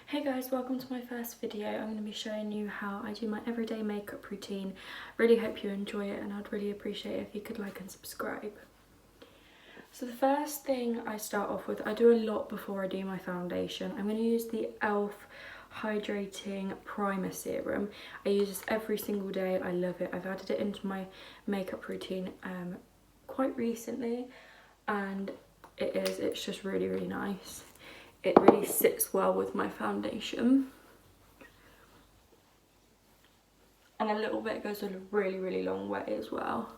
Hey guys, welcome to my first video. I'm going to be showing you how I do my everyday makeup routine. Really hope you enjoy it and I'd really appreciate it if you could like and subscribe. So the first thing I start off with, I do a lot before I do my foundation. I'm going to use the e.l.f. Hydrating Primer Serum. I use this every single day. I love it. I've added it into my makeup routine quite recently and it's just really nice. It really sits well with my foundation. And a little bit goes a really long way as well.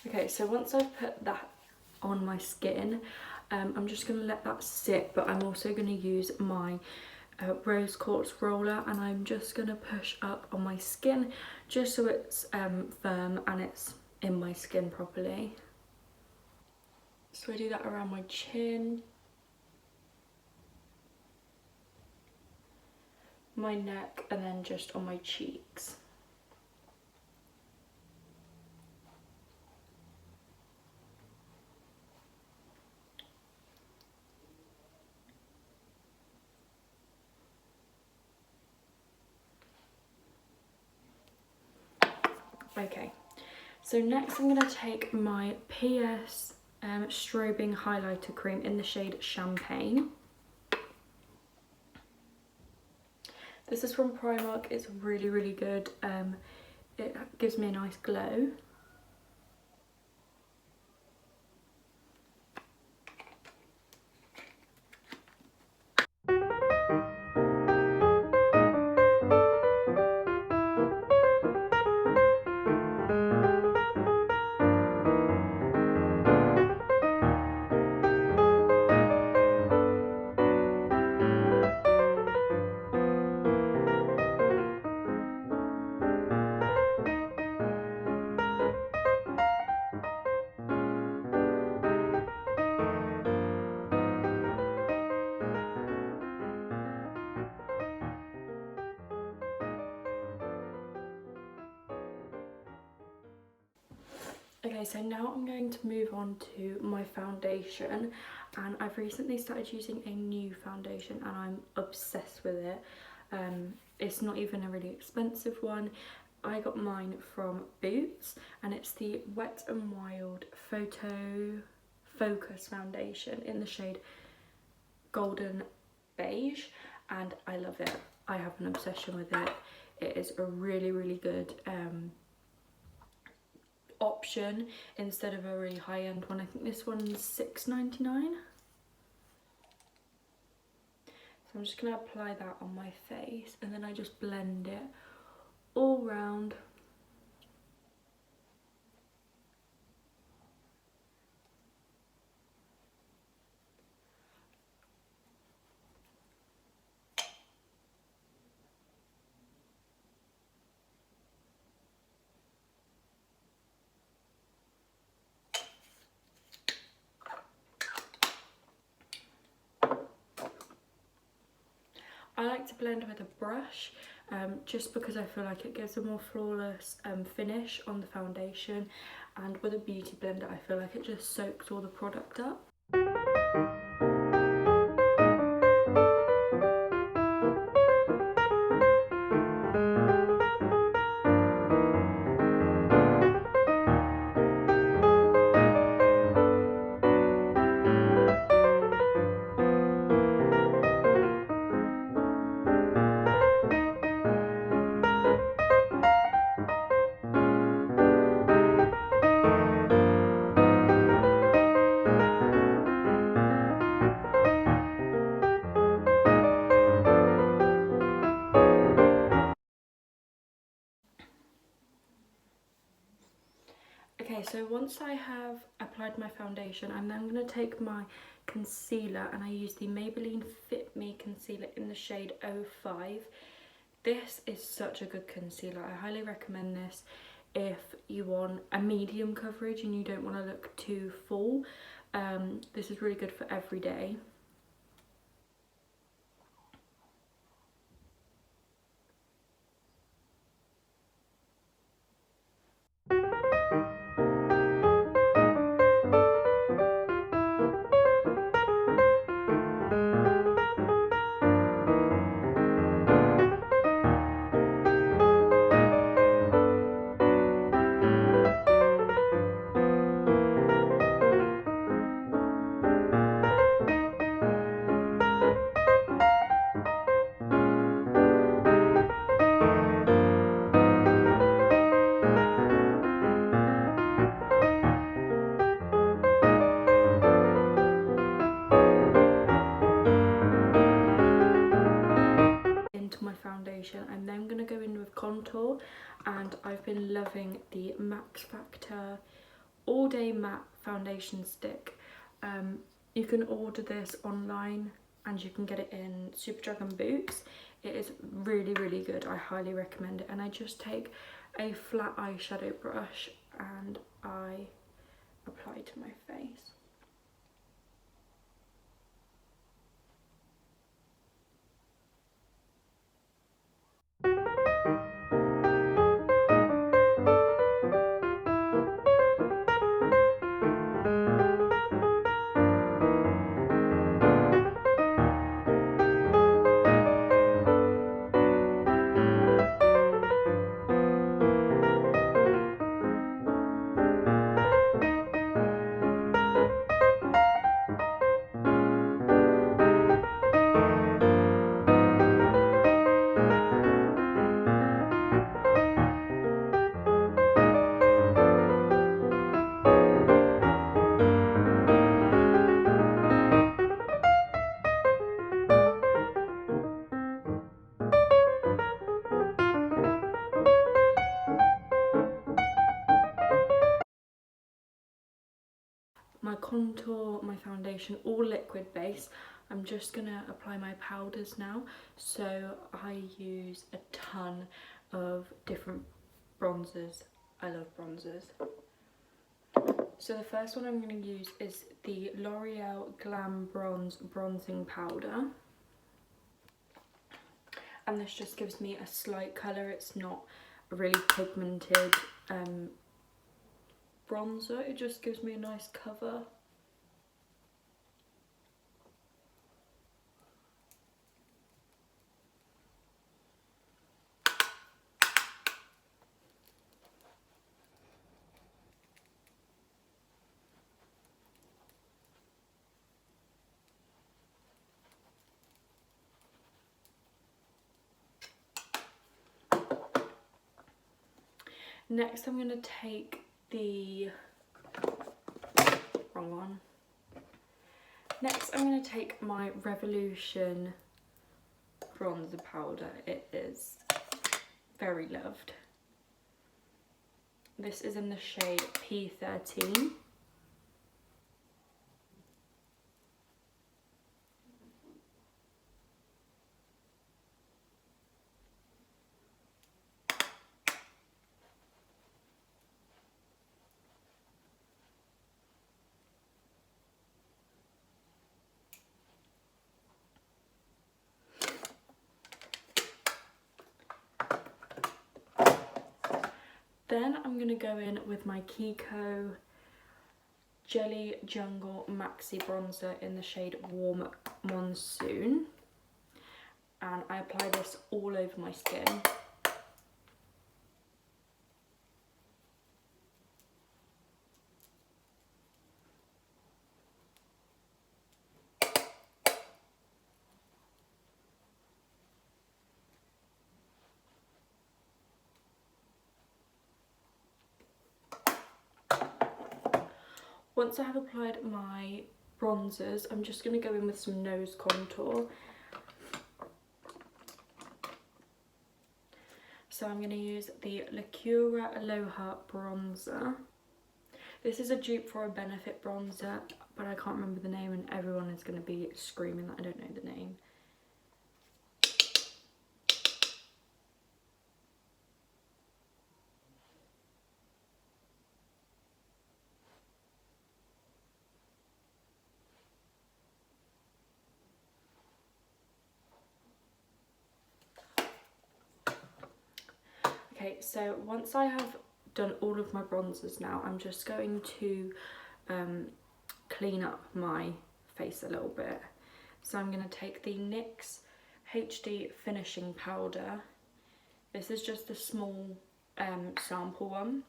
Okay, so once I've put that on my skin, I'm just going to let that sit, but I'm also going to use my rose quartz roller and I'm just going to push up on my skin just so it's firm and it's in my skin properly. So I do that around my chin, my neck, and then just on my cheeks. Okay, so next I'm going to take my PS strobing highlighter cream in the shade Champagne. This is from Primark. It's really good. It gives me a nice glow. Okay, so now I'm going to move on to my foundation, and I've recently started using a new foundation and I'm obsessed with it. It's not even a really expensive one. I got mine from Boots and it's the Wet n Wild Photo Focus foundation in the shade Golden Beige, and I love it. I have an obsession with it. It is a really good option instead of a really high-end one. I think this one's $6.99. So I'm just going to apply that on my face and then I just blend it all round. I like to blend with a brush just because I feel like it gives a more flawless finish on the foundation, and with a beauty blender I feel like it just soaks all the product up. Okay, so once I have applied my foundation, I'm then going to take my concealer and I use the Maybelline Fit Me concealer in the shade 05. This is such a good concealer. I highly recommend this if you want a medium coverage and you don't want to look too full. This is really good for every day. and I've been loving the maxfactor all day matte foundation stick. You can order this online and you can get it in Superdrug and Boots. It is really, really good. I highly recommend it. And I just take a flat eyeshadow brush and I apply to my face. My contour, my foundation, all liquid base. I'm just gonna apply my powders now. So I use a ton of different bronzers. I love bronzers. So the first one I'm going to use is the L'Oreal Glam Bronze Bronzing Powder. And this just gives me a slight colour. It's not a really pigmented bronzer. It just gives me a nice cover. Next I'm going to take the wrong one. Next I'm going to take my Revolution bronzer powder. It is very loved. This is in the shade P13. Then I'm going to go in with my Kiko Jelly Jungle Maxi Bronzer in the shade Warm Monsoon. And I apply this all over my skin. Once I have applied my bronzers, I'm just going to go in with some nose contour. So I'm going to use the Lacura Aloha bronzer. This is a dupe for a Benefit bronzer, but I can't remember the name and everyone is going to be screaming that I don't know the name. Okay, so once I have done all of my bronzers now, I'm just going to clean up my face a little bit. So I'm going to take the NYX HD Finishing Powder. This is just a small sample one.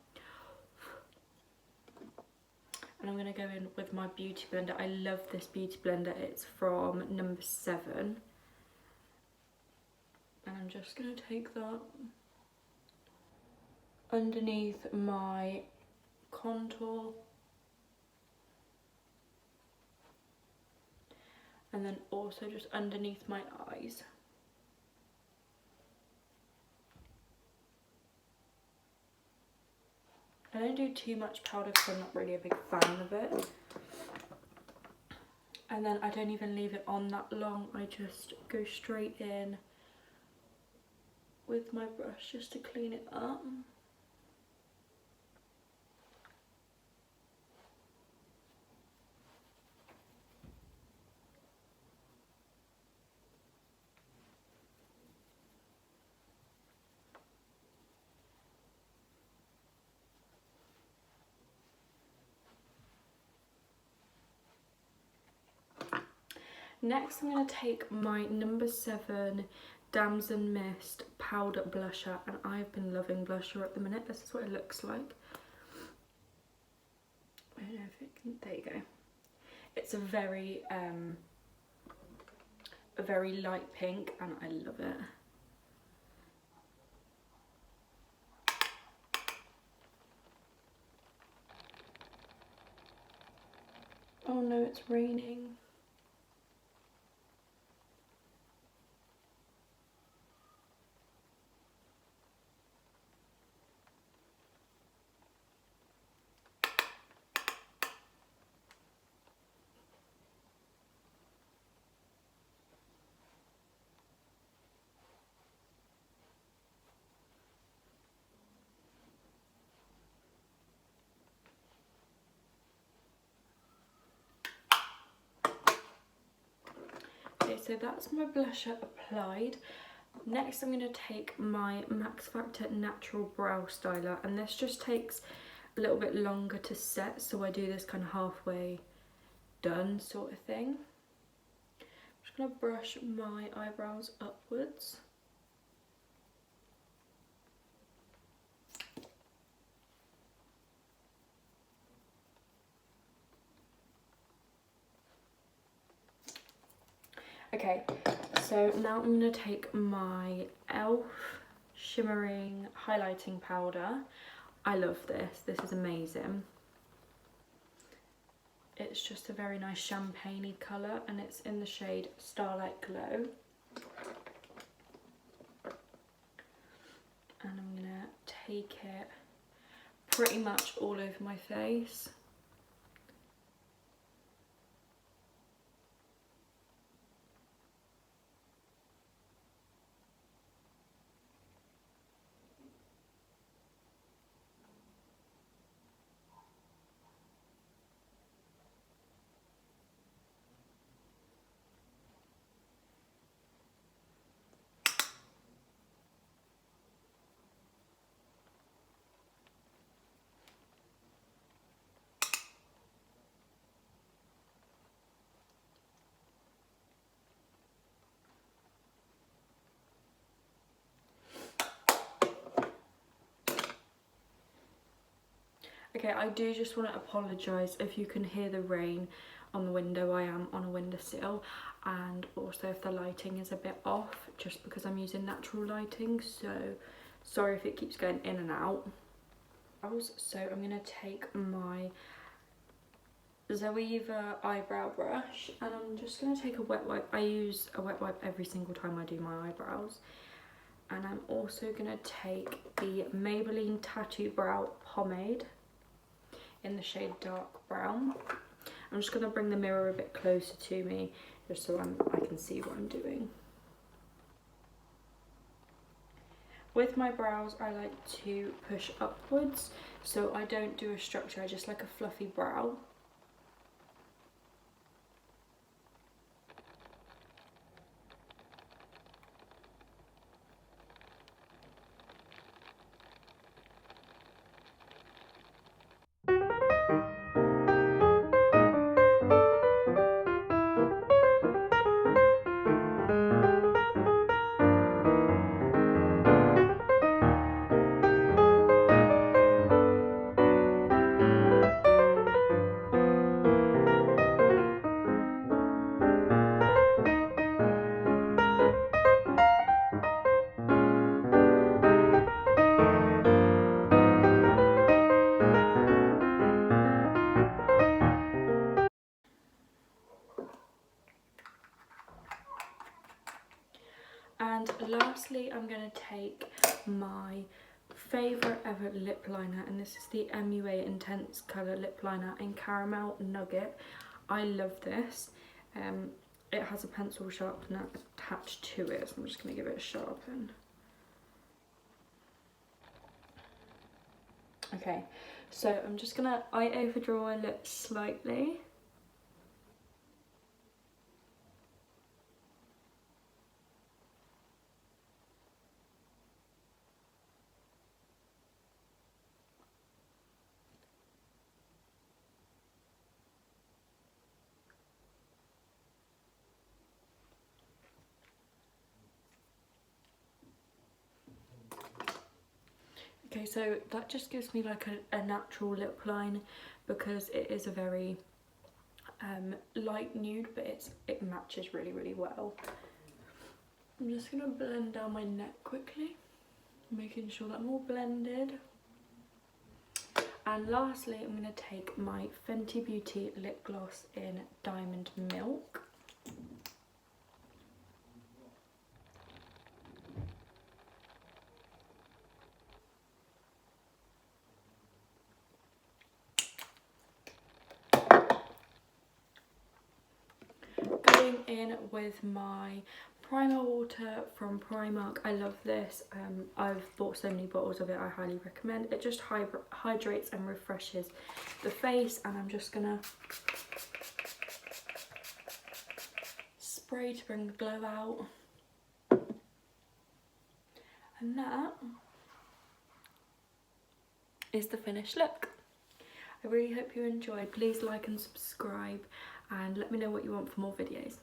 And I'm going to go in with my beauty blender. I love this beauty blender. It's from number 7. And I'm just going to take that underneath my contour, and then also just underneath my eyes. I don't do too much powder because I'm not really a big fan of it. And then I don't even leave it on that long. I just go straight in with my brush just to clean it up. Next, I'm going to take my number 7 Damson Mist powder blusher, and I've been loving blusher at the minute. This is what it looks like. I don't know if it can, there you go. It's a very light pink, and I love it. Oh no, it's raining. Okay, so that's my blusher applied. Next, I'm going to take my Max Factor Natural Brow Styler, and this just takes a little bit longer to set, so I do this kind of halfway done sort of thing. I'm just going to brush my eyebrows upwards. Okay, so now I'm going to take my e.l.f. shimmering highlighting powder. I love this. This is amazing. It's just a very nice champagne-y colour, and it's in the shade Starlight Glow. And I'm going to take it pretty much all over my face. Okay, I do just want to apologise if you can hear the rain on the window. I am on a windowsill, and also if the lighting is a bit off, just because I'm using natural lighting, so sorry if it keeps going in and out. So I'm going to take my Zoeva eyebrow brush, and I'm just going to take a wet wipe. I use a wet wipe every single time I do my eyebrows. And I'm also going to take the Maybelline Tattoo Brow Pomade in the shade dark brown. I'm just going to bring the mirror a bit closer to me just so I can see what I'm doing. With my brows, I like to push upwards, so I don't do a structure, I just like a fluffy brow. And lastly, I'm going to take my favourite ever lip liner, and this is the MUA Intense Colour Lip Liner in Caramel Nugget. I love this. It has a pencil sharpener attached to it, so I'm just going to give it a sharpen. Okay, so I'm just going to overdraw my lips slightly. Okay, so that just gives me like a natural lip line, because it is a very light nude, but it matches really, really well. I'm just going to blend down my neck quickly, making sure that I'm all blended. And lastly, I'm going to take my Fenty Beauty lip gloss in Diamond Milk. Going in with my primer water from Primark. I love this. I've bought so many bottles of it. I highly recommend. It just hydrates and refreshes the face, and I'm just gonna spray to bring the glow out. And that is the finished look. I really hope you enjoyed. Please like and subscribe, and let me know what you want for more videos.